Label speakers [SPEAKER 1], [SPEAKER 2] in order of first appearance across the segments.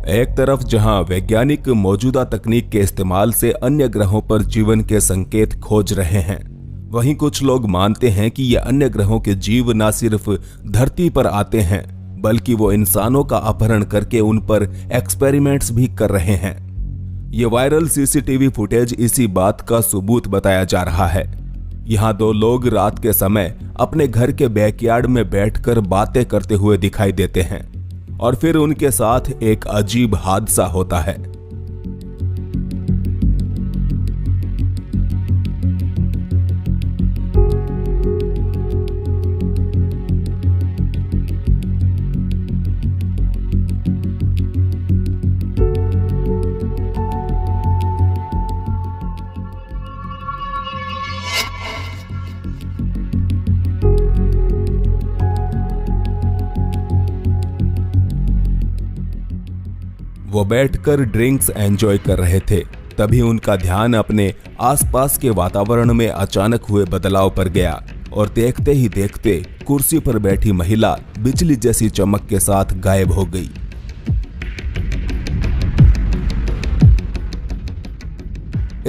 [SPEAKER 1] एक तरफ जहां वैज्ञानिक मौजूदा तकनीक के इस्तेमाल से अन्य ग्रहों पर जीवन के संकेत खोज रहे हैं, वहीं कुछ लोग मानते हैं कि ये अन्य ग्रहों के जीव न सिर्फ धरती पर आते हैं बल्कि वो इंसानों का अपहरण करके उन पर एक्सपेरिमेंट्स भी कर रहे हैं। ये वायरल सीसीटीवी फुटेज इसी बात का सबूत बताया जा रहा है। यहाँ दो लोग रात के समय अपने घर के बैकयार्ड में बैठकर बातें करते हुए दिखाई देते हैं और फिर उनके साथ एक अजीब हादसा होता है। वो बैठकर ड्रिंक्स एंजॉय कर रहे थे, तभी उनका ध्यान अपने आसपास के वातावरण में अचानक हुए बदलाव पर गया और देखते ही देखते कुर्सी पर बैठी महिला बिजली जैसी चमक के साथ गायब हो गई।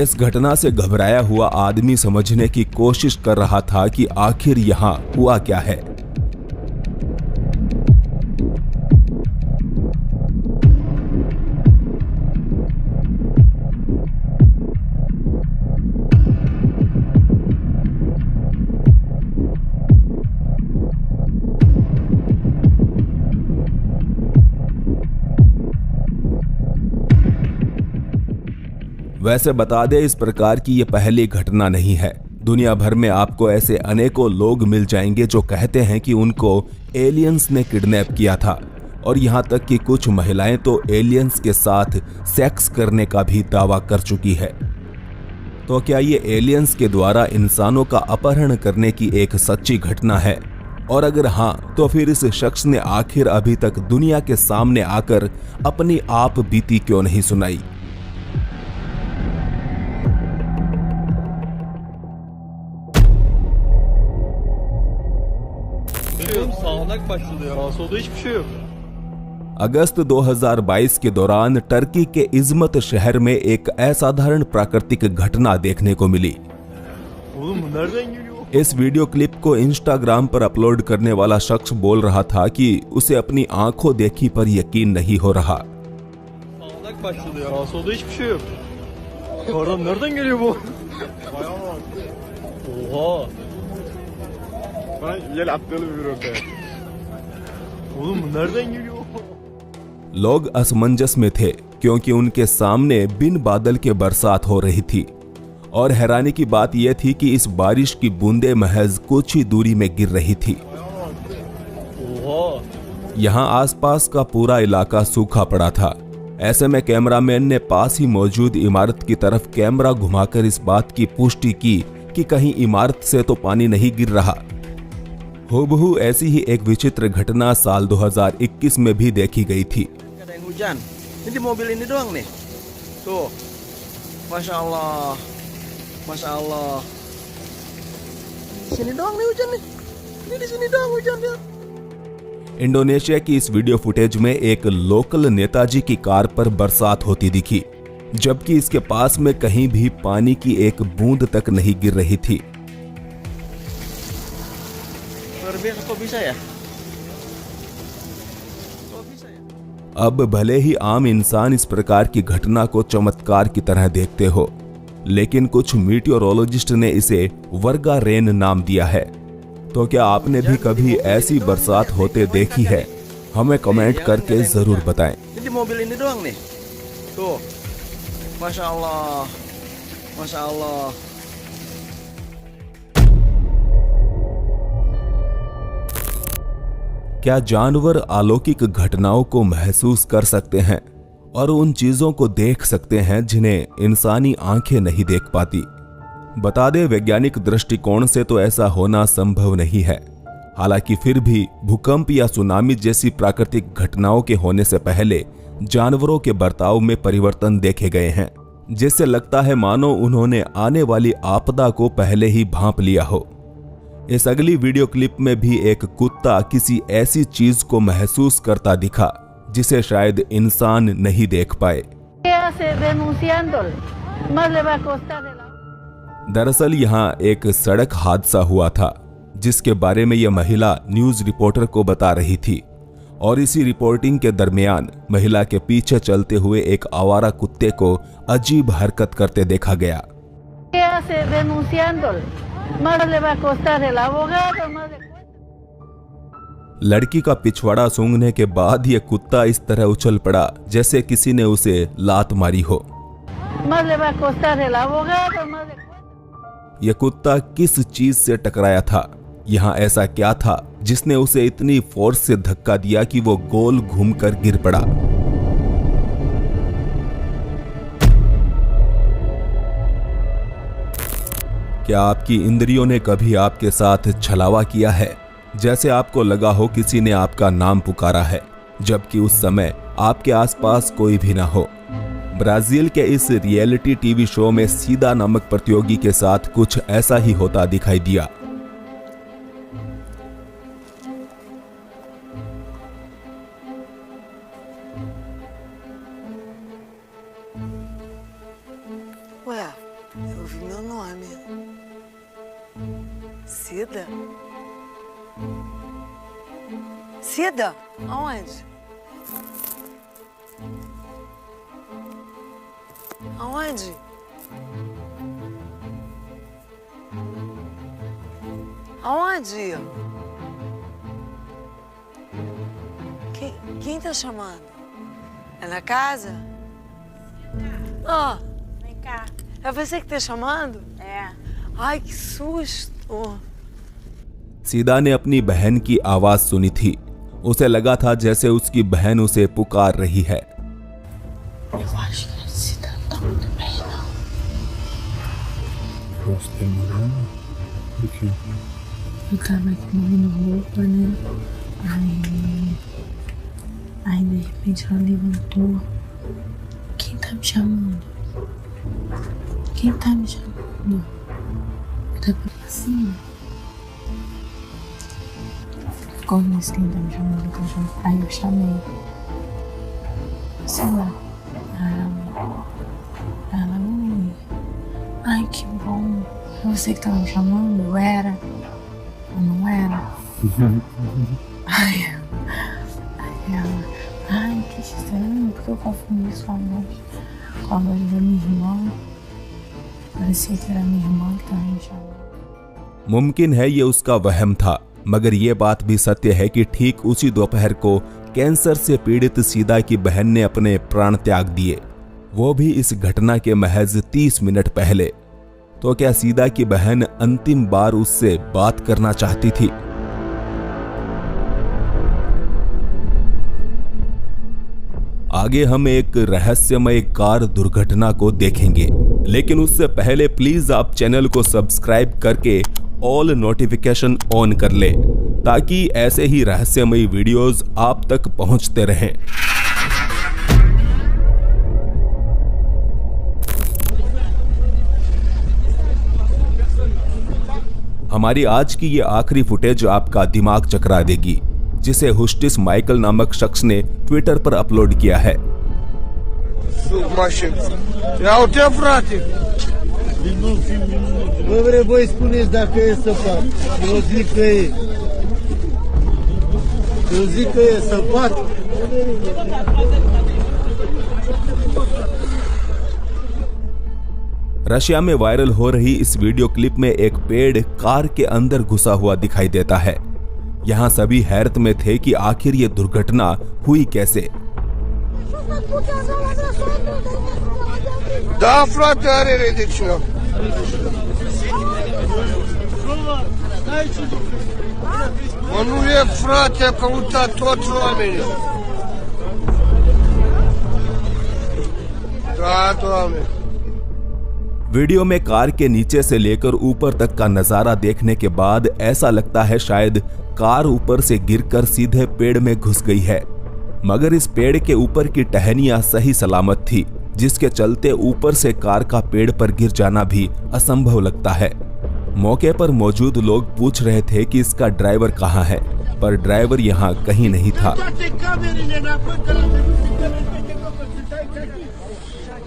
[SPEAKER 1] इस घटना से घबराया हुआ आदमी समझने की कोशिश कर रहा था कि आखिर यहाँ हुआ क्या है। वैसे बता दे, इस प्रकार की ये पहली घटना नहीं है। दुनिया भर में आपको ऐसे अनेकों लोग मिल जाएंगे जो कहते हैं कि उनको एलियंस ने किडनैप किया था, और यहाँ तक कि कुछ महिलाएं तो एलियंस के साथ सेक्स करने का भी दावा कर चुकी है। तो क्या ये एलियंस के द्वारा इंसानों का अपहरण करने की एक सच्ची घटना है? और अगर हाँ, तो फिर इस शख्स ने आखिर अभी तक दुनिया के सामने आकर अपनी आप बीती क्यों नहीं सुनाई? अगस्त 2022 के दौरान टर्की के इज़मत शहर में एक असाधारण प्राकृतिक घटना देखने को मिली। इस वीडियो क्लिप को इंस्टाग्राम पर अपलोड करने वाला शख्स बोल रहा था कि उसे अपनी आंखों देखी पर यकीन नहीं हो रहा। लोग असमंजस में थे क्योंकि उनके सामने बिन बादल के बरसात हो रही थी, और हैरानी की बात यह थी कि इस बारिश की बूंदें महज कुछ ही दूरी में गिर रही थी। यहाँ आसपास का पूरा इलाका सूखा पड़ा था। ऐसे में कैमरामैन ने पास ही मौजूद इमारत की तरफ कैमरा घुमाकर इस बात की पुष्टि की कि कहीं इमारत से तो पानी नहीं गिर रहा। हूबहू ऐसी ही एक विचित्र घटना साल 2021 में भी देखी गई थी।
[SPEAKER 2] Hujan, ini di mobil ini doang nih. Tuh, Masya Allah, Masya Allah. Di sini doang nih hujan nih. Ini di sini doang hujan ya.
[SPEAKER 1] Indonesia की इस वीडियो फुटेज में एक लोकल नेताजी की कार पर बरसात होती दिखी, जबकि इसके पास में कहीं भी पानी की एक बूंद तक नहीं गिर रही थी। अब भले ही आम इंसान इस प्रकार की घटना को चमत्कार की तरह देखते हो, लेकिन कुछ मीटियोरोलॉजिस्ट ने इसे वर्गा रेन नाम दिया है। तो क्या आपने भी कभी ऐसी बरसात होते देखी है? हमें कमेंट करके जरूर बताएं।
[SPEAKER 2] Masya Allah, Masya Allah.
[SPEAKER 1] क्या जानवर अलौकिक घटनाओं को महसूस कर सकते हैं और उन चीजों को देख सकते हैं जिन्हें इंसानी आंखें नहीं देख पाती? बता दें, वैज्ञानिक दृष्टिकोण से तो ऐसा होना संभव नहीं है। हालांकि फिर भी भूकंप या सुनामी जैसी प्राकृतिक घटनाओं के होने से पहले जानवरों के बर्ताव में परिवर्तन देखे गए हैं, जिससे लगता है मानो उन्होंने आने वाली आपदा को पहले ही भांप लिया हो। इस अगली वीडियो क्लिप में भी एक कुत्ता किसी ऐसी चीज को महसूस करता दिखा जिसे शायद इंसान नहीं देख पाए। दरअसल यहाँ एक सड़क हादसा हुआ था जिसके बारे में यह महिला न्यूज रिपोर्टर को बता रही थी और इसी रिपोर्टिंग के दरमियान महिला के पीछे चलते हुए एक आवारा कुत्ते को अजीब हरकत करते देखा गया। लड़की का पिछवाड़ा सूंघने के बाद यह कुत्ता इस तरह उछल पड़ा जैसे किसी ने उसे लात मारी हो। यह कुत्ता किस चीज से टकराया था? यहाँ ऐसा क्या था जिसने उसे इतनी फोर्स से धक्का दिया कि वो गोल घूमकर गिर पड़ा? क्या आपकी इंद्रियों ने कभी आपके साथ छलावा किया है? जैसे आपको लगा हो किसी ने आपका नाम पुकारा है जबकि उस समय आपके आसपास कोई भी ना हो। ब्राजील के इस रियलिटी टीवी शो में सीधा नामक प्रतियोगी के साथ कुछ ऐसा ही होता दिखाई दिया।
[SPEAKER 3] Ué, eu ouvi meu nome. Cida? Cida? Aonde? Aonde? Aonde? Quem tá chamando? É na casa? Ah,
[SPEAKER 4] Vem cá.
[SPEAKER 3] é você que tá chamando?
[SPEAKER 4] É.
[SPEAKER 3] Ai, que susto!
[SPEAKER 1] सीदा ने अपनी बहन की आवाज सुनी थी। उसे लगा था जैसे उसकी बहन उसे पुकार रही है।
[SPEAKER 4] Eu acho que esse tá muito bem, não.
[SPEAKER 5] Posso ter morado? Do quê?
[SPEAKER 4] Eu tava aqui movendo roupa, né? Aí de repente ela levantou. Quem tá me chamando? Quem tá me chamando? Eu tava assim. Ficou nisso, quem tá me chamando? Aí eu chamei. Sei lá. Ela oi. Ai, que bom. É você que tava me chamando? Eu era. Eu não era. Ai, ela. Ai, que estranho. Por que eu confundi sua voz com a voz da minha irmã? Parecia que era minha irmã que tava me chamando.
[SPEAKER 1] मुमकिन है ये उसका वहम था, मगर ये बात भी सत्य है कि ठीक उसी दोपहर को कैंसर से पीड़ित सीदा की बहन ने अपने प्राण त्याग दिए, वो भी इस घटना के महज 30 मिनट पहले। तो क्या सीदा की बहन अंतिम बार उससे बात करना चाहती थी? आगे हम एक रहस्यमय कार दुर्घटना को देखेंगे, लेकिन उससे पहले प्लीज आप चैनल को सब्सक्राइब करके ऑल नोटिफिकेशन ऑन कर ले ताकि ऐसे ही रहस्यमयी वीडियोस आप तक पहुंचते रहें। हमारी आज की ये आखिरी फुटेज आपका दिमाग चकरा देगी, जिसे हुस्टिस माइकल नामक शख्स ने ट्विटर पर अपलोड किया है।
[SPEAKER 6] Voi spuneți dacă e săpat. Eu zic că e. Eu zic că e săpat.
[SPEAKER 1] Russia में वायरल हो रही इस वीडियो क्लिप में एक पेड़ कार के अंदर घुसा हुआ दिखाई देता है। यहाँ सभी हैरत में थे कि आखिर ये दुर्घटना हुई कैसे।
[SPEAKER 2] Da, frate, are redicționă. Mă, nu e, frate, a căutat toți oamenii. Da, Doamne.
[SPEAKER 1] Video में कार के नीचे से लेकर ऊपर तक का नजारा देखने के बाद ऐसा लगता है शायद कार ऊपर से गिरकर सीधे पेड़ में घुस गई है, मगर इस पेड़ के ऊपर की टहनियां सही सलामत थी, जिसके चलते ऊपर से कार का पेड़ पर गिर जाना भी असंभव लगता है। मौके पर मौजूद लोग पूछ रहे थे कि इसका ड्राइवर कहाँ है, पर ड्राइवर यहाँ कहीं नहीं था।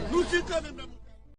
[SPEAKER 6] Não se cabe,